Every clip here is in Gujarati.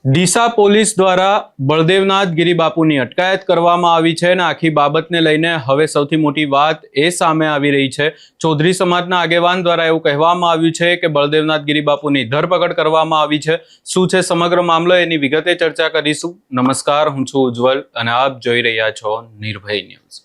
ડીસા પોલીસ દ્વારા બળદેવનાથ ગિરિબાપુની અટકાયત કરવામાં આવી છે અને આખી બાબતને લઈને હવે સૌથી મોટી વાત એ સામે આવી રહી છે। ચૌધરી સમાજના આગેવાન દ્વારા એવું કહેવામાં આવ્યું છે કે બળદેવનાથ ગિરિબાપુની ધરપકડ કરવામાં આવી છે। શું છે સમગ્ર મામલો એની વિગતે ચર્ચા કરીશું। નમસ્કાર, હું છું ઉજ્જવલ અને આપ જોઈ રહ્યા છો નિર્ભય ન્યૂઝ।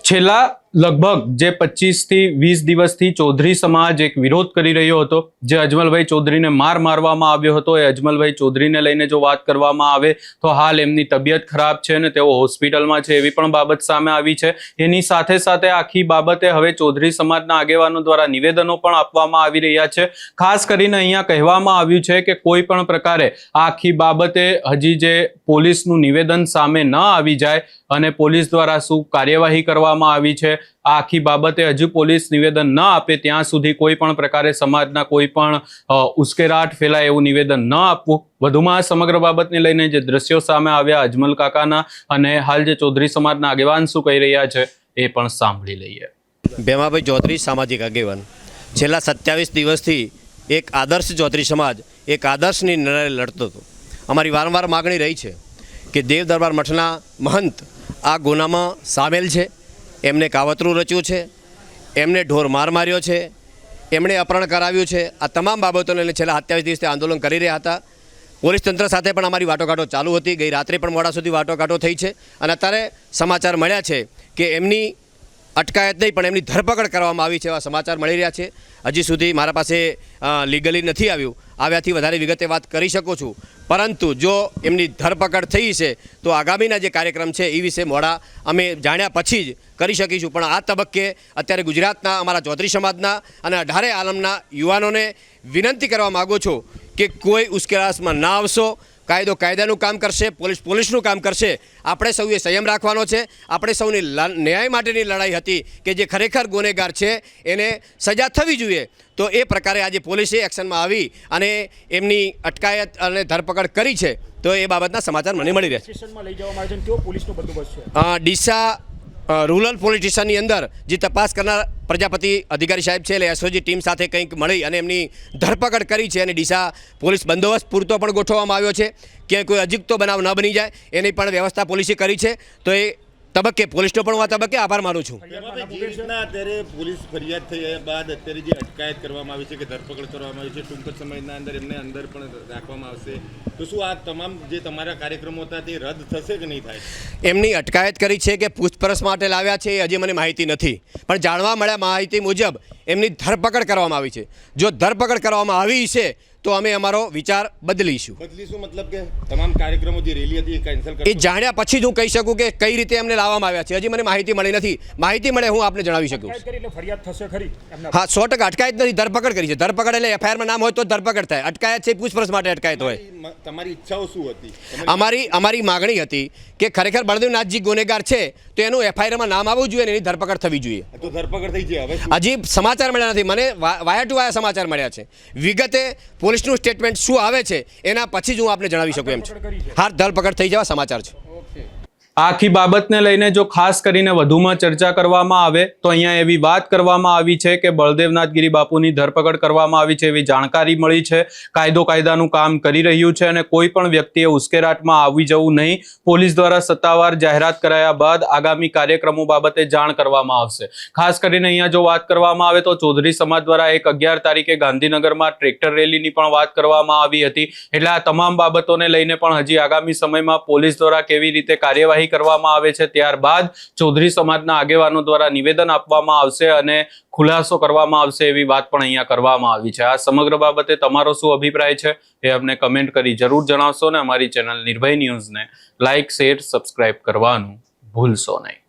છેલ્લા લગભગ જે 25 થી 20 દિવસથી ચૌધરી સમાજ એક વિરોધ કરી રહ્યો હતો, જે અજમલભાઈ ચૌધરીને મારવામાં આવ્યો હતો। એ અજમલભાઈ ચૌધરીને લઈને જો વાત કરવામાં આવે તો હાલ એમની તબિયત ખરાબ છે અને તેઓ હોસ્પિટલમાં છે, એવી પણ બાબત સામે આવી છે। એની સાથે સાથે આખી બાબતે હવે ચૌધરી સમાજના આગેવાનો દ્વારા નિવેદનો પણ આપવામાં આવી રહ્યા છે। ખાસ કરીને અહીંયા કહેવામાં આવ્યું છે કે કોઈ પણ પ્રકારે આખી બાબતે હજી જે પોલીસનું નિવેદન સામે ન આવી જાય અને પોલીસ દ્વારા શું કાર્યવાહી કરવામાં આવી છે, આખી બાબતે હજુ પોલીસ નિવેદન ન આપે ત્યાં સુધી કોઈ પણ પ્રકારે સમાજના કોઈ પણ ઉશ્કેરાટ ફેલાય એવું નિવેદન ન આપવું। વધુમાં આ સમગ્ર બાબતને લઈને જે દ્રશ્યો સામે આવ્યા અજમલ કાકાના અને હાલ જે ચૌધરી સમાજના આગેવાન શું કહી રહ્યા છે એ પણ સાંભળી લઈએ। ભેમાભાઈ ચૌધરી સામાજિક આગેવાન છેલ્લા 27 દિવસથી એક આદર્શ ચૌધરી સમાજ એક આદર્શની લડાઈ લડતો હતો। અમારી વારંવાર માગણી રહી છે કે દેવ દરબાર મઠના મહંત આ ગુનામાં સામેલ છે, એમને કાવતરું રચ્યું છે, એમને ઢોર માર માર્યો છે, એમણે અપહરણ કરાવ્યું છે। આ તમામ બાબતોને લઈને છેલ્લા 27 દિવસથી આંદોલન કરી રહ્યા હતા। પોલીસ તંત્ર સાથે પણ અમારી વાટાઘાટો ચાલુ હતી। ગઈ રાત્રે પણ મોડા સુધી વાટાઘાટો થઈ છે અને અત્યારે સમાચાર મળ્યા છે કે એમની અટકાયત નહીં પણ એમની ધરપકડ કરવામાં આવી છે એવા સમાચાર મળી રહ્યા છે। હજી સુધી મારા પાસે લીગલી નથી આવ્યું, આવ્યાથી વધારે વિગતે વાત કરી શકું છું, પરંતુ જો એમની ધરપકડ થઈ છે તો આગામીના જે કાર્યક્રમ છે એ વિશે મોડા અમે જાણ્યા પછી જ કરી શકીશું। પણ આ તબક્કે અત્યારે ગુજરાતના અમારા ચૌધરી સમાજના અને 18 આલમના યુવાનોને વિનંતી કરવા માગું છું કે કોઈ ઉશ્કેરાટમાં ના આવશો। કાયદો કાયદાનું કામ કરશે, પોલીસ પોલીસનું કામ કરશે। આપણે સૌએ સંયમ રાખવાનો છે। આપણે સૌની ન્યાય માટેની લડાઈ હતી કે જે ખરેખર ગુનેગાર છે એને સજા થવી જોઈએ, તો એ પ્રકારે આજે પોલીસે એક્શનમાં આવી અને એમની અટકાયત અને ધરપકડ કરી છે, તો એ બાબતના સમાચાર મને મળી રહ્યા છે। ડીસા રૂરલ પોલીસ સ્ટેશનની અંદર જે તપાસ કરનાર પ્રજાપતિ અધિકારી સાહેબ છે એટલે એસઓજી ટીમ સાથે કંઈક મળી અને એમની ધરપકડ કરી છે અને ડીસા પોલીસ બંદોબસ્ત પૂરતો પણ ગોઠવવામાં આવ્યો છે કે કોઈ અજુગતો બનાવ ન બની જાય એની પણ વ્યવસ્થા પોલીસે કરી છે। તો એ તબક્કે પોલીસનો પણ આ તબક્કે આભાર માનું છું। અત્યારે પોલીસ ફરિયાદ થઈ બાદ અત્યારે જે અટકાયત કરવામાં આવી છે કે ધરપકડ કરવામાં આવી છે, ટૂંક જ સમયના અંદર એમને અંદર પણ રાખવામાં આવશે, તો શું આ તમામ જે તમારા કાર્યક્રમો હતા તે રદ થશે કે નહીં થાય? એમની અટકાયત કરી છે કે પૂછપરછ માટે લાવ્યા છે એ હજી મને માહિતી નથી, પણ જાણવા મળ્યા માહિતી મુજબ એમની ધરપકડ કરવામાં આવી છે। જો ધરપકડ કરવામાં આવી છે તો અમે અમારો વિચાર બદલીશું મતલબ કે તમામ કાર્યક્રમો જે રેલી હતી એ કેન્સલ એ જાણ્યા પછી જ હું કહી શકું કે કઈ રીતે એમને લાવવામાં આવ્યા છે। હજી મને માહિતી મળી નથી, માહિતી મળે હું આપને જણાવી શકું। હા, 100% અટકાયત નથી, ધરપકડ કરી છે। ધરપકડ એટલે એફઆઈઆરમાં નામ હોય તો ધરપકડ થાય, અટકાયત છે પૂછપરછ માટે અટકાયત હોય। તમારી ઈચ્છાઓ શું હતી? અમારી માગણી હતી કે ખરેખર બળદેવનાથજી ગુનેગાર છે તો એનું એફઆઈઆરમાં નામ આવવું જોઈએ અને એની ધરપકડ થવી જોઈએ। તો ધરપકડ થઈ છે, હવે હજી સમાચાર મળ્યા નથી, મને વાયા ટુ વાયા સમાચાર મળ્યા છે। વિગતે પોલીસનું સ્ટેટમેન્ટ શું આવે છે એના પછી જ હું આપને જણાવી શકું એમ છું। હા, ધરપકડ થઈ જવા સમાચાર છે। આખી બાબતને લઈને જો ખાસ કરીને વધુમાં ચર્ચા કરવામાં આવે તો અહીંયા એવી વાત કરવામાં આવી છે કે બળદેવનાથ ગિરિબાપુની ધરપકડ કરવામાં આવી છે એવી જાણકારી મળી છે। કાયદાનું કામ કરી રહ્યું છે અને કોઈ પણ વ્યક્તિએ ઉશ્કેરાટમાં આવી જવું નહીં। પોલીસ દ્વારા સત્તાવાર જાહેરાત કરાયા બાદ આગામી કાર્યક્રમો બાબતે જાણ કરવામાં આવશે। ખાસ કરીને અહીંયા જો વાત કરવામાં આવે તો ચૌધરી સમાજ દ્વારા એક 11 તારીખે ગાંધીનગરમાં ટ્રેક્ટર રેલીની પણ વાત કરવામાં આવી હતી। એટલે આ તમામ બાબતોને લઈને પણ હજી આગામી સમયમાં પોલીસ દ્વારા કેવી રીતે કાર્યવાહી કરવામાં આવે છે, ત્યારબાદ ચૌધરી સમાજના આગેવાનો દ્વારા નિવેદન આપવામાં આવશે અને ખુલાસો કરવામાં આવશે એવી વાત પણ અહીંયા કરવામાં આવી છે। આ સમગ્ર બાબતે તમારો શું અભિપ્રાય છે એ અમને કમેન્ટ કરી જરૂર જણાવશો ને અમારી ચેનલ નિર્ભય ન્યૂઝને લાઇક, શેર, સબસ્ક્રાઇબ કરવાનું ભૂલશો નહીં।